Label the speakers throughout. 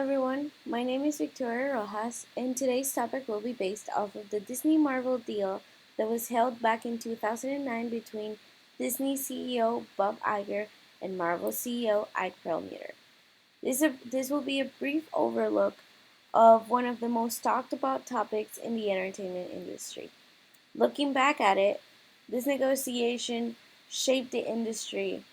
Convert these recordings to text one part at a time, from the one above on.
Speaker 1: everyone, my name is Victoria Rojas, and today's topic will be based off of the Disney Marvel deal that was held back in 2009 between Disney CEO Bob Iger and Marvel CEO Ike Perlmutter. This will be a brief overlook of one of the most talked about topics in the entertainment industry. Looking back at it, this negotiation shaped the industry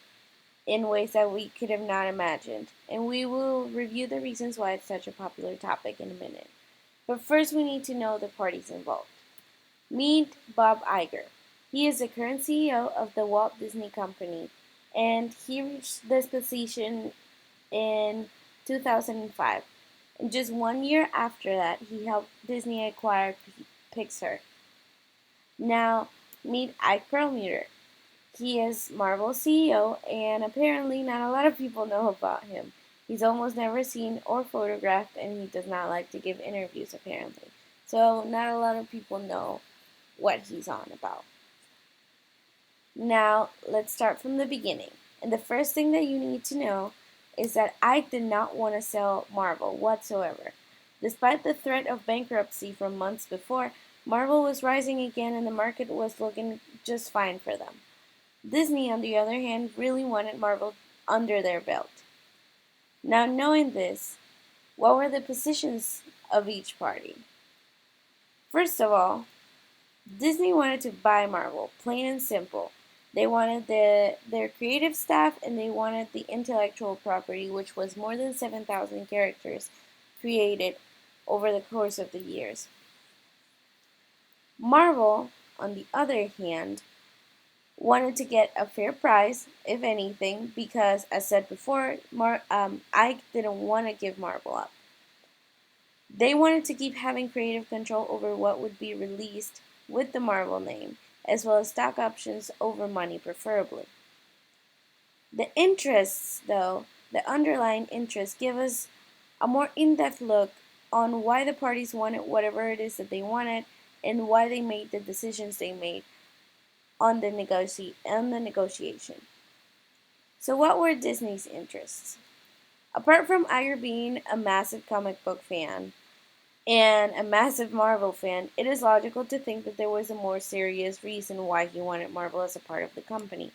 Speaker 1: in ways that we could have not imagined, and we will review the reasons why it's such a popular topic in a minute. But first, we need to know the parties involved. Meet Bob Iger. He is the current CEO of the Walt Disney Company, and he reached this position in 2005. And just 1 year after that, he helped Disney acquire Pixar. Now, meet Ike Perlmutter. He is Marvel's CEO, and apparently not a lot of people know about him. He's almost never seen or photographed, and he does not like to give interviews, apparently. So, not a lot of people know what he's on about. Now, let's start from the beginning. And the first thing that you need to know is that Ike did not want to sell Marvel whatsoever. Despite the threat of bankruptcy from months before, Marvel was rising again and the market was looking just fine for them. Disney, on the other hand, really wanted Marvel under their belt. Now, knowing this, what were the positions of each party? First of all, Disney wanted to buy Marvel, plain and simple. They wanted their creative staff and they wanted the intellectual property, which was more than 7,000 characters created over the course of the years. Marvel, on the other hand, wanted to get a fair price, if anything, because, as said before, Ike didn't want to give Marvel up. They wanted to keep having creative control over what would be released with the Marvel name, as well as stock options over money, preferably. The interests, though, the underlying interests, give us a more in-depth look on why the parties wanted whatever it is that they wanted and why they made the decisions they made on the negotiation. So what were Disney's interests? Apart from Iger being a massive comic book fan and a massive Marvel fan, it is logical to think that there was a more serious reason why he wanted Marvel as a part of the company.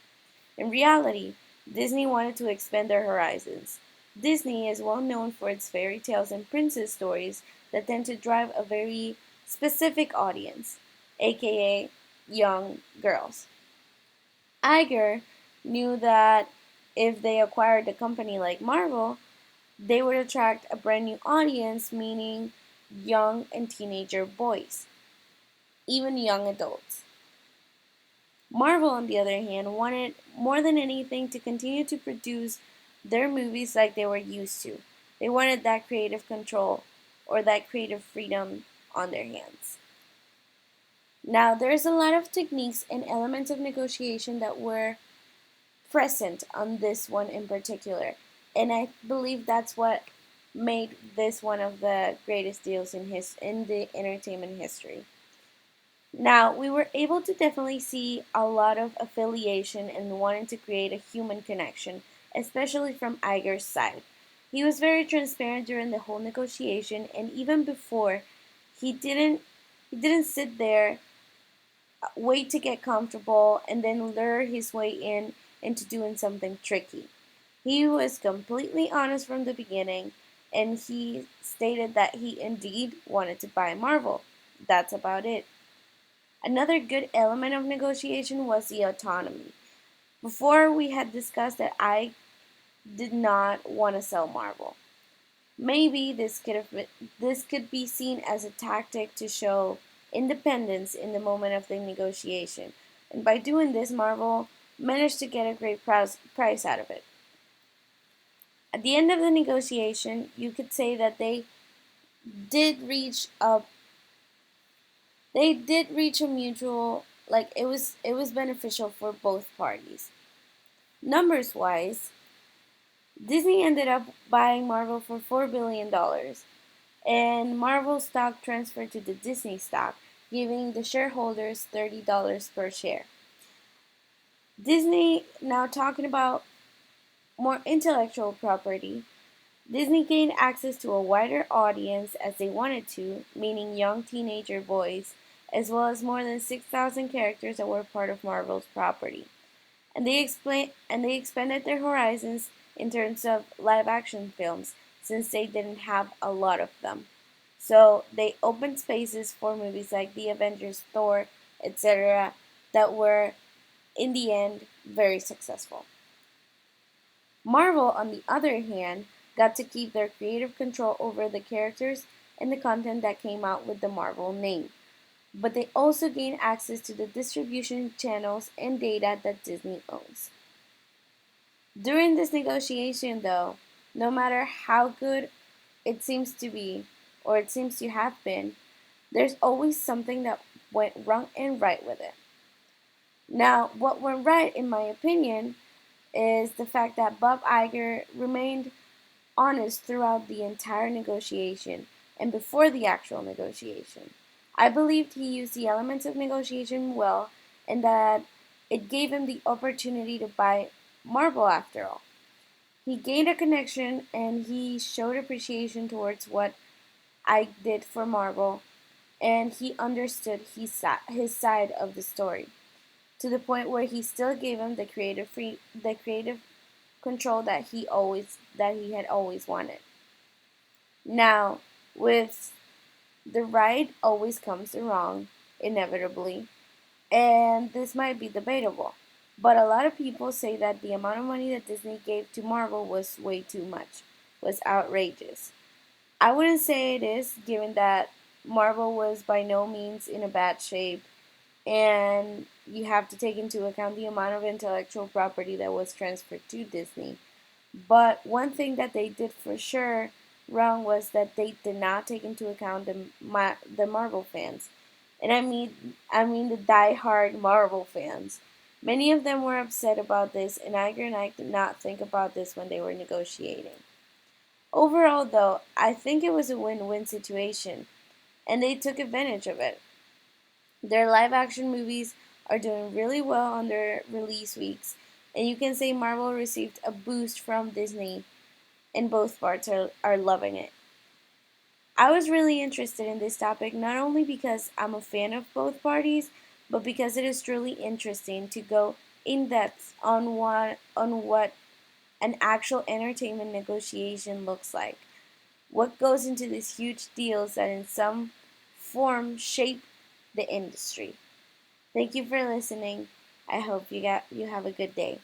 Speaker 1: In reality, Disney wanted to expand their horizons. Disney is well known for its fairy tales and princess stories that tend to drive a very specific audience, aka young girls. Iger knew that if they acquired a company like Marvel, they would attract a brand new audience, meaning young and teenager boys, even young adults. Marvel, on the other hand, wanted more than anything to continue to produce their movies like they were used to. They wanted that creative control or that creative freedom on their hands. Now, there's a lot of techniques and elements of negotiation that were present on this one in particular, and I believe that's what made this one of the greatest deals in the entertainment history. Now, we were able to definitely see a lot of affiliation and wanting to create a human connection, especially from Iger's side. He was very transparent during the whole negotiation, and even before, he didn't sit there, wait to get comfortable, and then lure his way into doing something tricky. He was completely honest from the beginning, and he stated that he indeed wanted to buy Marvel. That's about it. Another good element of negotiation was the autonomy. Before, we had discussed that I did not want to sell Marvel. Maybe this could be seen as a tactic to show independence in the moment of the negotiation, and by doing this, Marvel managed to get a great price out of it. At the end of the negotiation, you could say that did reach a they did reach a mutual, like, it was beneficial for both parties. Numbers wise, Disney ended up buying Marvel for $4 billion, and Marvel stock transferred to the Disney stock, giving the shareholders $30 per share. Disney, now talking about more intellectual property, Disney gained access to a wider audience as they wanted to, meaning young teenager boys, as well as more than 6,000 characters that were part of Marvel's property. And they expanded their horizons in terms of live action films since they didn't have a lot of them. So they opened spaces for movies like The Avengers, Thor, etc., that were in the end very successful. Marvel, on the other hand, got to keep their creative control over the characters and the content that came out with the Marvel name. But they also gained access to the distribution channels and data that Disney owns. During this negotiation, though, no matter how good it seems to be, or it seems to have been, there's always something that went wrong and right with it. Now, what went right, in my opinion, is the fact that Bob Iger remained honest throughout the entire negotiation and before the actual negotiation. I believed he used the elements of negotiation well and that it gave him the opportunity to buy Marvel after all. He gained a connection and he showed appreciation towards what I did for Marvel, and he understood his side of the story to the point where he still gave him the creative control that he had always wanted. Now, with the right always comes the wrong, inevitably, and this might be debatable. But a lot of people say that the amount of money that Disney gave to Marvel was way too much, was outrageous. I wouldn't say it is, given that Marvel was by no means in a bad shape, and you have to take into account the amount of intellectual property that was transferred to Disney. But one thing that they did for sure wrong was that they did not take into account the Marvel fans, and I mean the die-hard Marvel fans. Many of them were upset about this, and Iger and I did not think about this when they were negotiating. Overall, though, I think it was a win-win situation, and they took advantage of it. Their live-action movies are doing really well on their release weeks, and you can say Marvel received a boost from Disney and both parts are loving it. I was really interested in this topic not only because I'm a fan of both parties, but because it is truly interesting to go in depth on what an actual entertainment negotiation looks like. What goes into these huge deals that in some form shape the industry. Thank you for listening. I hope you have a good day.